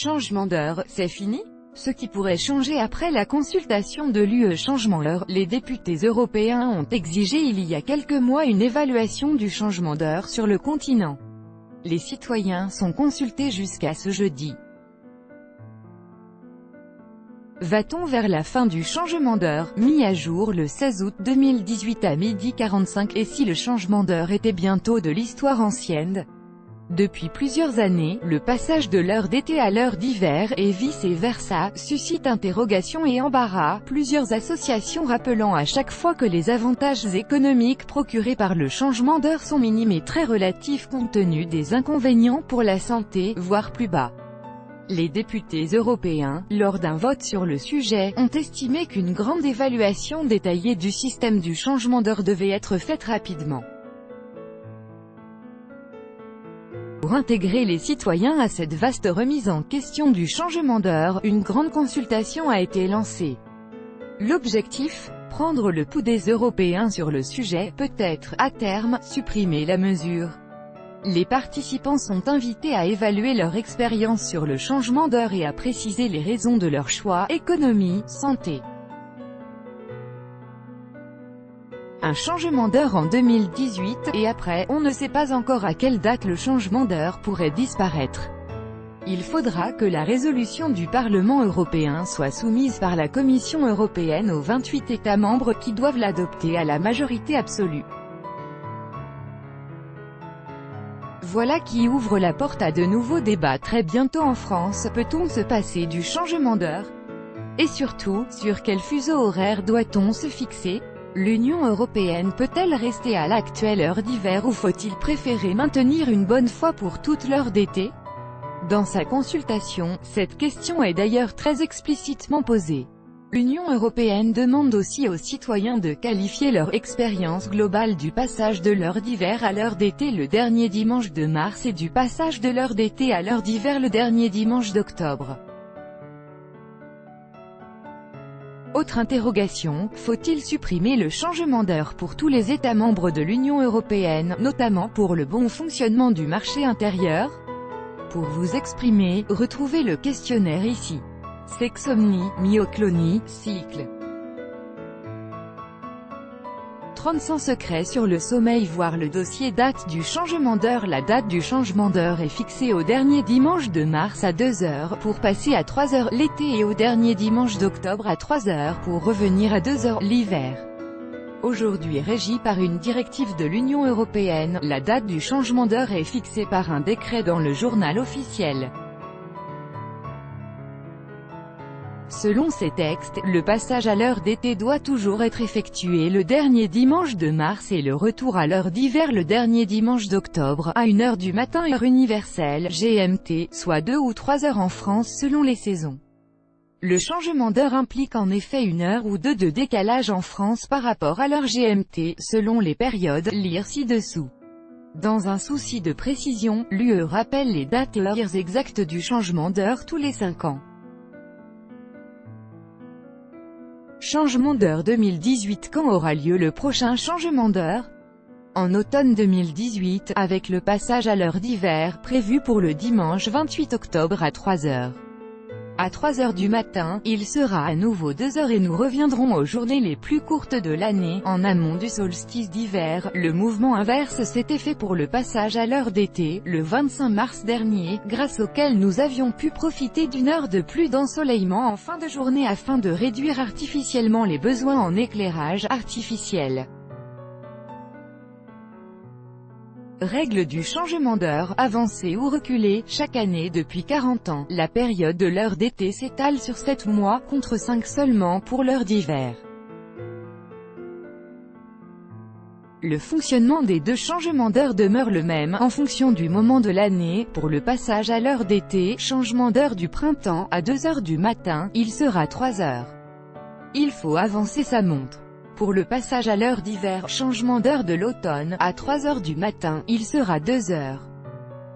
Changement d'heure, c'est fini? Ce qui pourrait changer après la consultation de l'UE changement d'heure, les députés européens ont exigé il y a quelques mois une évaluation du changement d'heure sur le continent. Les citoyens sont consultés jusqu'à ce jeudi. Va-t-on vers la fin du changement d'heure, mis à jour le 16 août 2018 à 12h45, et si le changement d'heure était bientôt de l'histoire ancienne? Depuis plusieurs années, le passage de l'heure d'été à l'heure d'hiver, et vice-versa, suscite interrogations et embarras, plusieurs associations rappelant à chaque fois que les avantages économiques procurés par le changement d'heure sont minimes et très relatifs compte tenu des inconvénients pour la santé, voire plus bas. Les députés européens, lors d'un vote sur le sujet, ont estimé qu'une grande évaluation détaillée du système du changement d'heure devait être faite rapidement. Pour intégrer les citoyens à cette vaste remise en question du changement d'heure, une grande consultation a été lancée. L'objectif? Prendre le pouls des Européens sur le sujet, peut-être, à terme, supprimer la mesure. Les participants sont invités à évaluer leur expérience sur le changement d'heure et à préciser les raisons de leur choix, économie, santé. Un changement d'heure en 2018, et après, on ne sait pas encore à quelle date le changement d'heure pourrait disparaître. Il faudra que la résolution du Parlement européen soit soumise par la Commission européenne aux 28 États membres qui doivent l'adopter à la majorité absolue. Voilà qui ouvre la porte à de nouveaux débats très bientôt en France. Peut-on se passer du changement d'heure? Et surtout, sur quel fuseau horaire doit-on se fixer? L'Union européenne peut-elle rester à l'actuelle heure d'hiver ou faut-il préférer maintenir une bonne fois pour toute l'heure d'été? Dans sa consultation, cette question est d'ailleurs très explicitement posée. L'Union européenne demande aussi aux citoyens de qualifier leur expérience globale du passage de l'heure d'hiver à l'heure d'été le dernier dimanche de mars et du passage de l'heure d'été à l'heure d'hiver le dernier dimanche d'octobre. Autre interrogation, faut-il supprimer le changement d'heure pour tous les États membres de l'Union européenne, notamment pour le bon fonctionnement du marché intérieur? Pour vous exprimer, retrouvez le questionnaire ici. Sexsomnie, myoclonie, cycle. 35 secrets sur le sommeil. Voir le dossier date du changement d'heure. La date du changement d'heure est fixée au dernier dimanche de mars à 2h pour passer à 3h l'été et au dernier dimanche d'octobre à 3h pour revenir à 2h l'hiver. Aujourd'hui régie par une directive de l'Union européenne, la date du changement d'heure est fixée par un décret dans le journal officiel. Selon ces textes, le passage à l'heure d'été doit toujours être effectué le dernier dimanche de mars et le retour à l'heure d'hiver le dernier dimanche d'octobre, à 1h du matin heure universelle, GMT, soit 2 ou 3 heures en France selon les saisons. Le changement d'heure implique en effet 1 heure ou 2 de décalage en France par rapport à l'heure GMT, selon les périodes, lire ci-dessous. Dans un souci de précision, l'UE rappelle les dates et heures exactes du changement d'heure tous les 5 ans. Changement d'heure 2018. Quand aura lieu le prochain changement d'heure? En automne 2018, avec le passage à l'heure d'hiver, prévu pour le dimanche 28 octobre à 3h. À 3h du matin, il sera à nouveau 2h et nous reviendrons aux journées les plus courtes de l'année, en amont du solstice d'hiver. Le mouvement inverse s'était fait pour le passage à l'heure d'été, le 25 mars dernier, grâce auquel nous avions pu profiter d'une heure de plus d'ensoleillement en fin de journée afin de réduire artificiellement les besoins en éclairage artificiel. Règle du changement d'heure, avancée ou reculée, chaque année depuis 40 ans, la période de l'heure d'été s'étale sur 7 mois, contre 5 seulement pour l'heure d'hiver. Le fonctionnement des deux changements d'heure demeure le même, en fonction du moment de l'année. Pour le passage à l'heure d'été, changement d'heure du printemps, à 2h du matin, il sera 3h. Il faut avancer sa montre. Pour le passage à l'heure d'hiver, changement d'heure de l'automne, à 3h du matin, il sera 2h.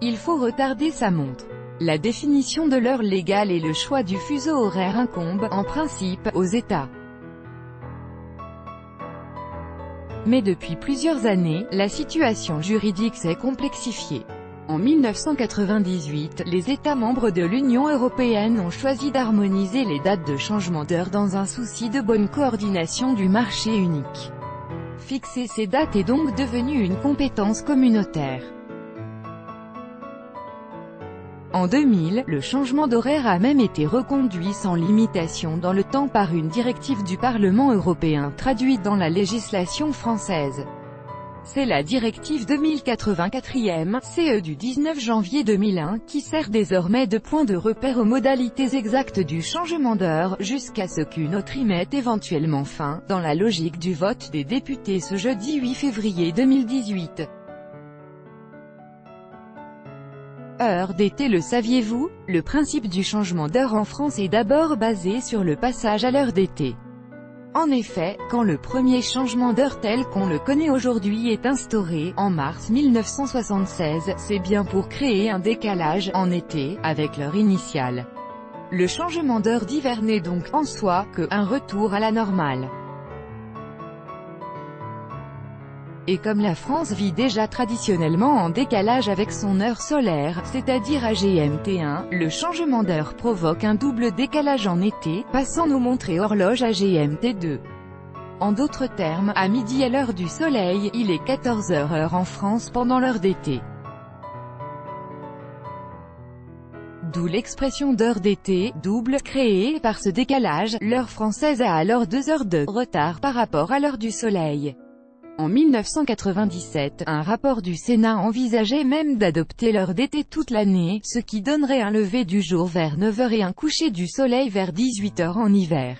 Il faut retarder sa montre. La définition de l'heure légale et le choix du fuseau horaire incombent, en principe, aux États. Mais depuis plusieurs années, la situation juridique s'est complexifiée. En 1998, les États membres de l'Union européenne ont choisi d'harmoniser les dates de changement d'heure dans un souci de bonne coordination du marché unique. Fixer ces dates est donc devenu une compétence communautaire. En 2000, le changement d'horaire a même été reconduit sans limitation dans le temps par une directive du Parlement européen traduite dans la législation française. C'est la directive 2084/CE du 19 janvier 2001 qui sert désormais de point de repère aux modalités exactes du changement d'heure, jusqu'à ce qu'une autre y mette éventuellement fin, dans la logique du vote des députés ce jeudi 8 février 2018. Heure d'été. Le saviez-vous? Le principe du changement d'heure en France est d'abord basé sur le passage à l'heure d'été. En effet, quand le premier changement d'heure tel qu'on le connaît aujourd'hui est instauré, en mars 1976, c'est bien pour créer un décalage, en été, avec l'heure initiale. Le changement d'heure d'hiver n'est donc, en soi, qu'un retour à la normale. Et comme la France vit déjà traditionnellement en décalage avec son heure solaire, c'est-à-dire à GMT1, le changement d'heure provoque un double décalage en été, passant nos montres et horloges à GMT2. En d'autres termes, à midi à l'heure du soleil, il est 14h heure en France pendant l'heure d'été. D'où l'expression d'heure d'été, double, créée par ce décalage. L'heure française a alors 2 heures de retard par rapport à l'heure du soleil. En 1997, un rapport du Sénat envisageait même d'adopter l'heure d'été toute l'année, ce qui donnerait un lever du jour vers 9h et un coucher du soleil vers 18h en hiver.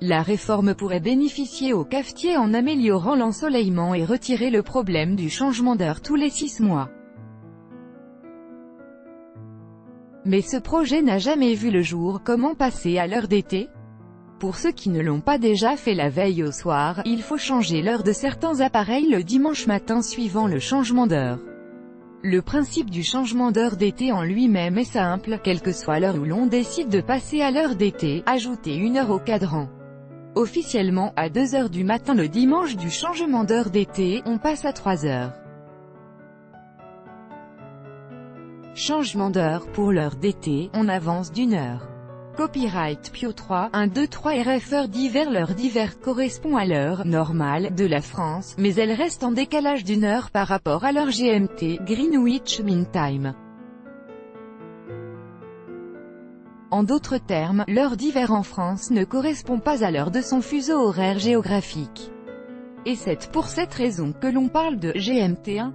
La réforme pourrait bénéficier aux cafetiers en améliorant l'ensoleillement et retirer le problème du changement d'heure tous les 6 mois. Mais ce projet n'a jamais vu le jour. Comment passer à l'heure d'été? Pour ceux qui ne l'ont pas déjà fait la veille au soir, il faut changer l'heure de certains appareils le dimanche matin suivant le changement d'heure. Le principe du changement d'heure d'été en lui-même est simple, quelle que soit l'heure où l'on décide de passer à l'heure d'été, ajoutez 1 heure au cadran. Officiellement, à 2 heures du matin le dimanche du changement d'heure d'été, on passe à 3 heures. Changement d'heure. Pour l'heure d'été, on avance d'1 heure. Copyright Pio 3, 1, 2, 3 RF. Heure d'hiver. L'heure d'hiver correspond à l'heure normale de la France, mais elle reste en décalage d'1 heure par rapport à l'heure GMT, Greenwich Mean Time. En d'autres termes, l'heure d'hiver en France ne correspond pas à l'heure de son fuseau horaire géographique. Et c'est pour cette raison que l'on parle de GMT1.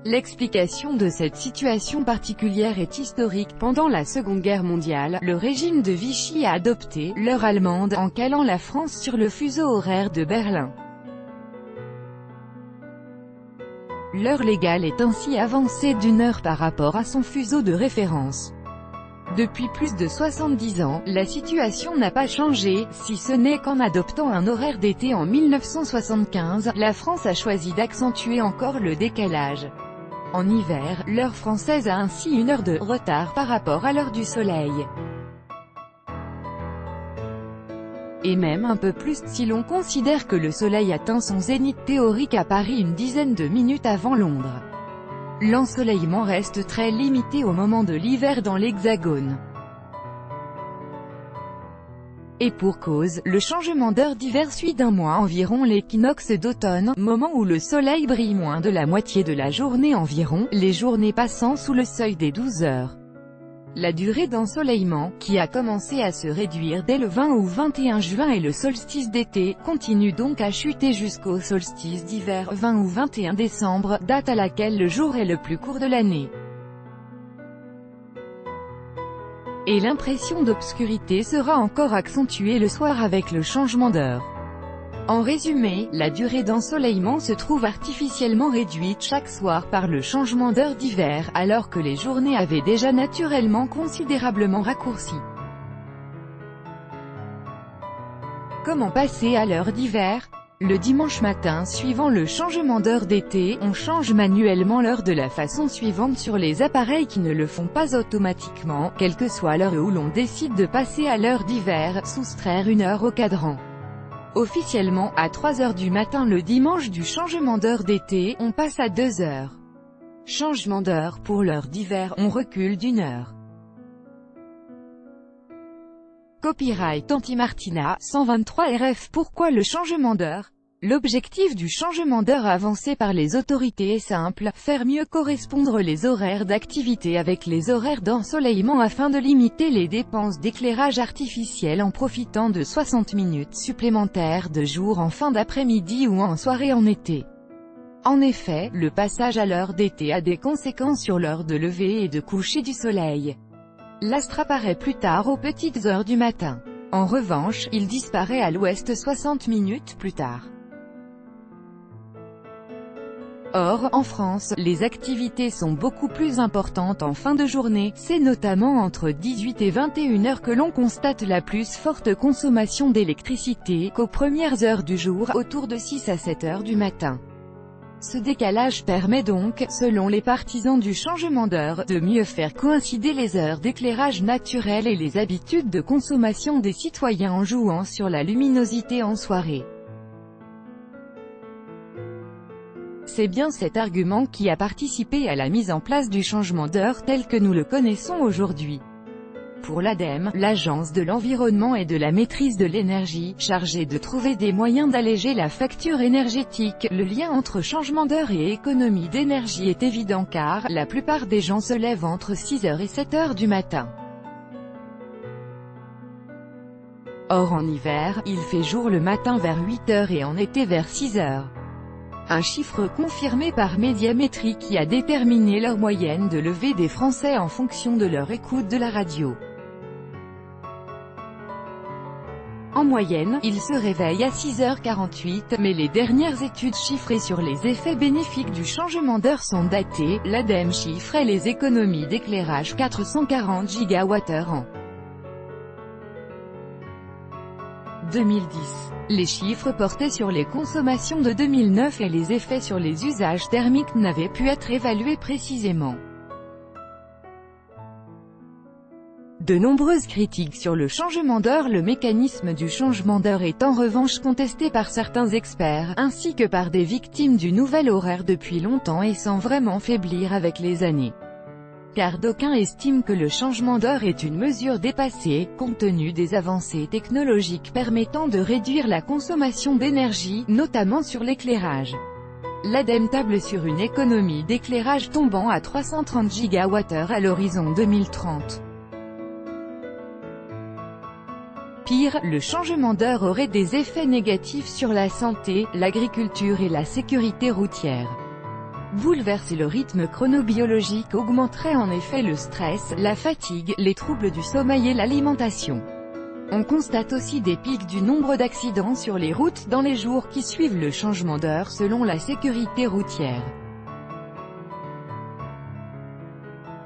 L'explication de cette situation particulière est historique. Pendant la Seconde Guerre mondiale, le régime de Vichy a adopté l'heure allemande en calant la France sur le fuseau horaire de Berlin. L'heure légale est ainsi avancée d'1 heure par rapport à son fuseau de référence. Depuis plus de 70 ans, la situation n'a pas changé, si ce n'est qu'en adoptant un horaire d'été en 1975, la France a choisi d'accentuer encore le décalage. En hiver, l'heure française a ainsi 1 heure de retard par rapport à l'heure du soleil. Et même un peu plus, si l'on considère que le soleil atteint son zénith théorique à Paris une dizaine de minutes avant Londres. L'ensoleillement reste très limité au moment de l'hiver dans l'Hexagone. Et pour cause, le changement d'heure d'hiver suit d'1 mois environ l'équinoxe d'automne, moment où le soleil brille moins de la moitié de la journée environ, les journées passant sous le seuil des 12 heures. La durée d'ensoleillement, qui a commencé à se réduire dès le 20 ou 21 juin et le solstice d'été, continue donc à chuter jusqu'au solstice d'hiver, 20 ou 21 décembre, date à laquelle le jour est le plus court de l'année. Et l'impression d'obscurité sera encore accentuée le soir avec le changement d'heure. En résumé, la durée d'ensoleillement se trouve artificiellement réduite chaque soir par le changement d'heure d'hiver, alors que les journées avaient déjà naturellement considérablement raccourci. Comment passer à l'heure d'hiver? Le dimanche matin suivant le changement d'heure d'été, on change manuellement l'heure de la façon suivante sur les appareils qui ne le font pas automatiquement, quelle que soit l'heure où l'on décide de passer à l'heure d'hiver, soustraire 1 heure au cadran. Officiellement, à 3 heures du matin le dimanche du changement d'heure d'été, on passe à 2 heures. Changement d'heure pour l'heure d'hiver, on recule d'une heure. Copyright Anti-Martina, 123 RF. Pourquoi le changement d'heure? L'objectif du changement d'heure avancé par les autorités est simple, faire mieux correspondre les horaires d'activité avec les horaires d'ensoleillement afin de limiter les dépenses d'éclairage artificiel en profitant de 60 minutes supplémentaires de jour en fin d'après-midi ou en soirée en été. En effet, le passage à l'heure d'été a des conséquences sur l'heure de lever et de coucher du soleil. L'astre apparaît plus tard aux petites heures du matin. En revanche, il disparaît à l'ouest 60 minutes plus tard. Or, en France, les activités sont beaucoup plus importantes en fin de journée, c'est notamment entre 18 et 21 heures que l'on constate la plus forte consommation d'électricité, qu'aux premières heures du jour, autour de 6 à 7 heures du matin. Ce décalage permet donc, selon les partisans du changement d'heure, de mieux faire coïncider les heures d'éclairage naturel et les habitudes de consommation des citoyens en jouant sur la luminosité en soirée. C'est bien cet argument qui a participé à la mise en place du changement d'heure tel que nous le connaissons aujourd'hui. Pour l'ADEME, l'Agence de l'environnement et de la maîtrise de l'énergie, chargée de trouver des moyens d'alléger la facture énergétique, le lien entre changement d'heure et économie d'énergie est évident car, la plupart des gens se lèvent entre 6 heures et 7 heures du matin. Or en hiver, il fait jour le matin vers 8 heures et en été vers 6 heures. Un chiffre confirmé par Médiamétrie qui a déterminé leur moyenne de lever des Français en fonction de leur écoute de la radio. En moyenne, ils se réveillent à 6h48, mais les dernières études chiffrées sur les effets bénéfiques du changement d'heure sont datées. L'ADEME chiffrait les économies d'éclairage 440 GWh en 2010. Les chiffres portaient sur les consommations de 2009 et les effets sur les usages thermiques n'avaient pu être évalués précisément. De nombreuses critiques sur le changement d'heure. Le mécanisme du changement d'heure est en revanche contesté par certains experts, ainsi que par des victimes du nouvel horaire depuis longtemps et sans vraiment faiblir avec les années. Car d'aucuns estiment que le changement d'heure est une mesure dépassée, compte tenu des avancées technologiques permettant de réduire la consommation d'énergie, notamment sur l'éclairage. L'ADEME table sur une économie d'éclairage tombant à 330 GWh à l'horizon 2030. Pire, le changement d'heure aurait des effets négatifs sur la santé, l'agriculture et la sécurité routière. Bouleverser le rythme chronobiologique augmenterait en effet le stress, la fatigue, les troubles du sommeil et l'alimentation. On constate aussi des pics du nombre d'accidents sur les routes dans les jours qui suivent le changement d'heure selon la sécurité routière.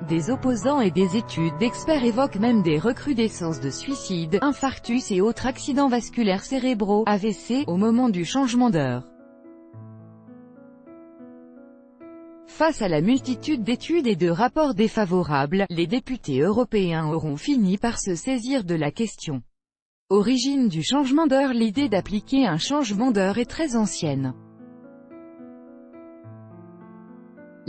Des opposants et des études d'experts évoquent même des recrudescences de suicides, infarctus et autres accidents vasculaires cérébraux, AVC, au moment du changement d'heure. Face à la multitude d'études et de rapports défavorables, les députés européens auront fini par se saisir de la question. Origine du changement d'heure. L'idée d'appliquer un changement d'heure est très ancienne.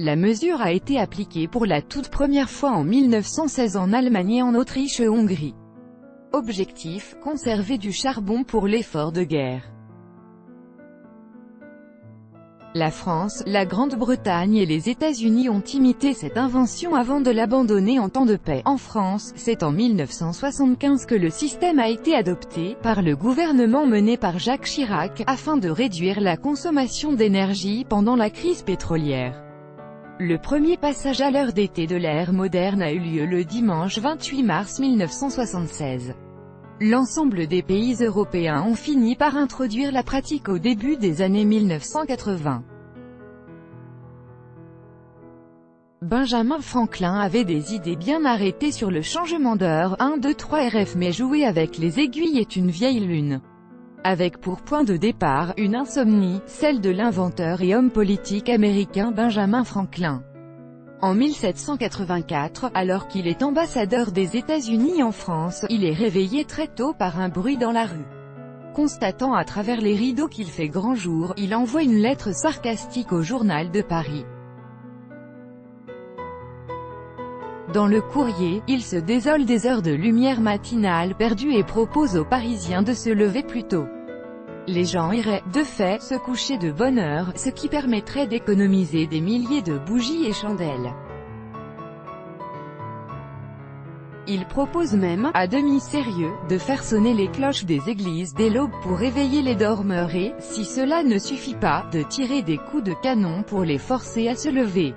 La mesure a été appliquée pour la toute première fois en 1916 en Allemagne et en Autriche et Hongrie. Objectif, conserver du charbon pour l'effort de guerre. La France, la Grande-Bretagne et les États-Unis ont imité cette invention avant de l'abandonner en temps de paix. En France, c'est en 1975 que le système a été adopté, par le gouvernement mené par Jacques Chirac, afin de réduire la consommation d'énergie pendant la crise pétrolière. Le premier passage à l'heure d'été de l'ère moderne a eu lieu le dimanche 28 mars 1976. L'ensemble des pays européens ont fini par introduire la pratique au début des années 1980. Benjamin Franklin avait des idées bien arrêtées sur le changement d'heure. 1, 2, 3 RF. Mais jouer avec les aiguilles est une vieille lune. Avec pour point de départ, une insomnie, celle de l'inventeur et homme politique américain Benjamin Franklin. En 1784, alors qu'il est ambassadeur des États-Unis en France, il est réveillé très tôt par un bruit dans la rue. Constatant à travers les rideaux qu'il fait grand jour, il envoie une lettre sarcastique au journal de Paris. Dans le courrier, il se désole des heures de lumière matinale perdues et propose aux Parisiens de se lever plus tôt. Les gens iraient, de fait, se coucher de bonne heure, ce qui permettrait d'économiser des milliers de bougies et chandelles. Il propose même, à demi-sérieux, de faire sonner les cloches des églises dès l'aube pour réveiller les dormeurs et, si cela ne suffit pas, de tirer des coups de canon pour les forcer à se lever.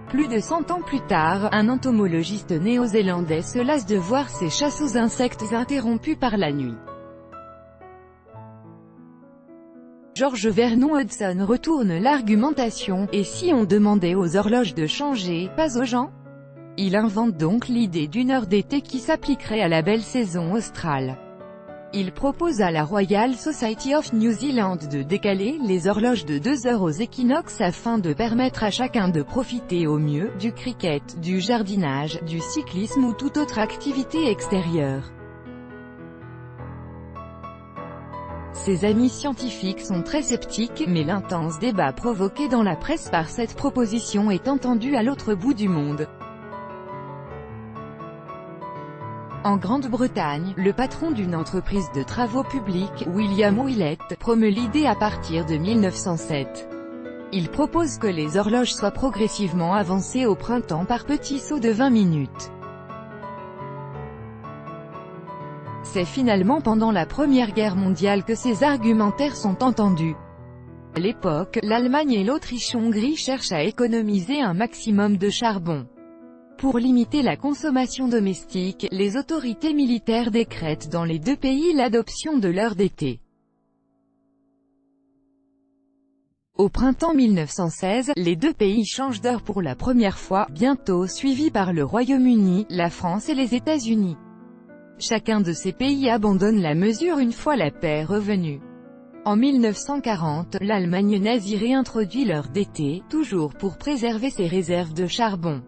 Plus de 100 ans plus tard, un entomologiste néo-zélandais se lasse de voir ses chasses aux insectes interrompues par la nuit. George Vernon Hudson retourne l'argumentation, et si on demandait aux horloges de changer, pas aux gens? Il invente donc l'idée d'une heure d'été qui s'appliquerait à la belle saison australe. Il propose à la Royal Society of New Zealand de décaler les horloges de 2 heures aux équinoxes afin de permettre à chacun de profiter au mieux du cricket, du jardinage, du cyclisme ou toute autre activité extérieure. Ses amis scientifiques sont très sceptiques, mais l'intense débat provoqué dans la presse par cette proposition est entendu à l'autre bout du monde. En Grande-Bretagne, le patron d'une entreprise de travaux publics, William Willett, promeut l'idée à partir de 1907. Il propose que les horloges soient progressivement avancées au printemps par petits sauts de 20 minutes. C'est finalement pendant la Première Guerre mondiale que ces argumentaires sont entendus. À l'époque, l'Allemagne et l'Autriche-Hongrie cherchent à économiser un maximum de charbon. Pour limiter la consommation domestique, les autorités militaires décrètent dans les deux pays l'adoption de l'heure d'été. Au printemps 1916, les deux pays changent d'heure pour la première fois, bientôt suivis par le Royaume-Uni, la France et les États-Unis. Chacun de ces pays abandonne la mesure une fois la paix revenue. En 1940, l'Allemagne nazie réintroduit l'heure d'été, toujours pour préserver ses réserves de charbon.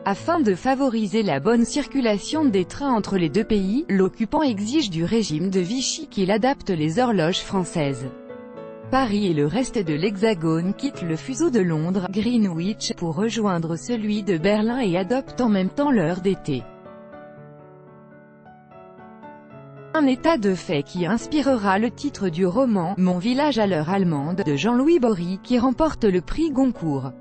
Afin de favoriser la bonne circulation des trains entre les deux pays, l'occupant exige du régime de Vichy qu'il adapte les horloges françaises. Paris et le reste de l'Hexagone quittent le fuseau de Londres, Greenwich, pour rejoindre celui de Berlin et adoptent en même temps l'heure d'été. Un état de fait qui inspirera le titre du roman « Mon village à l'heure allemande » de Jean-Louis Bory, qui remporte le prix Goncourt.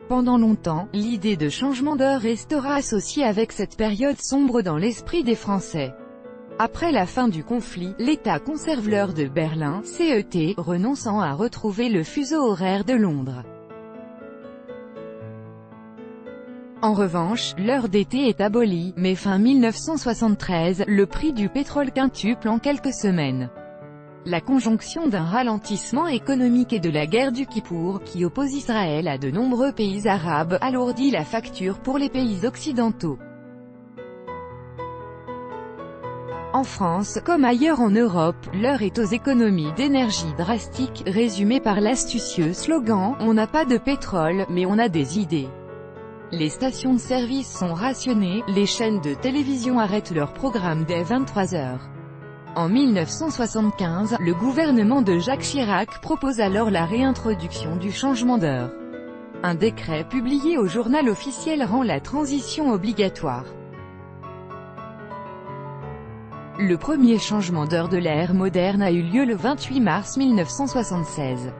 Pendant longtemps, l'idée de changement d'heure restera associée avec cette période sombre dans l'esprit des Français. Après la fin du conflit, l'État conserve l'heure de Berlin, CET, renonçant à retrouver le fuseau horaire de Londres. En revanche, l'heure d'été est abolie, mais fin 1973, le prix du pétrole quintuple en quelques semaines. La conjonction d'un ralentissement économique et de la guerre du Kippour, qui oppose Israël à de nombreux pays arabes, alourdit la facture pour les pays occidentaux. En France, comme ailleurs en Europe, l'heure est aux économies d'énergie drastiques, résumées par l'astucieux slogan « On n'a pas de pétrole, mais on a des idées ». Les stations de service sont rationnées, les chaînes de télévision arrêtent leur programme dès 23 heures. En 1975, le gouvernement de Jacques Chirac propose alors la réintroduction du changement d'heure. Un décret publié au Journal officiel rend la transition obligatoire. Le premier changement d'heure de l'ère moderne a eu lieu le 28 mars 1976.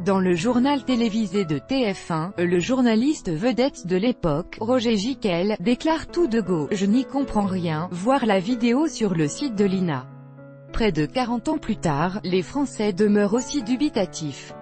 Dans le journal télévisé de TF1, le journaliste vedette de l'époque, Roger Gicquel, déclare tout de go « Je n'y comprends rien », voir la vidéo sur le site de l'INA. Près de 40 ans plus tard, les Français demeurent aussi dubitatifs.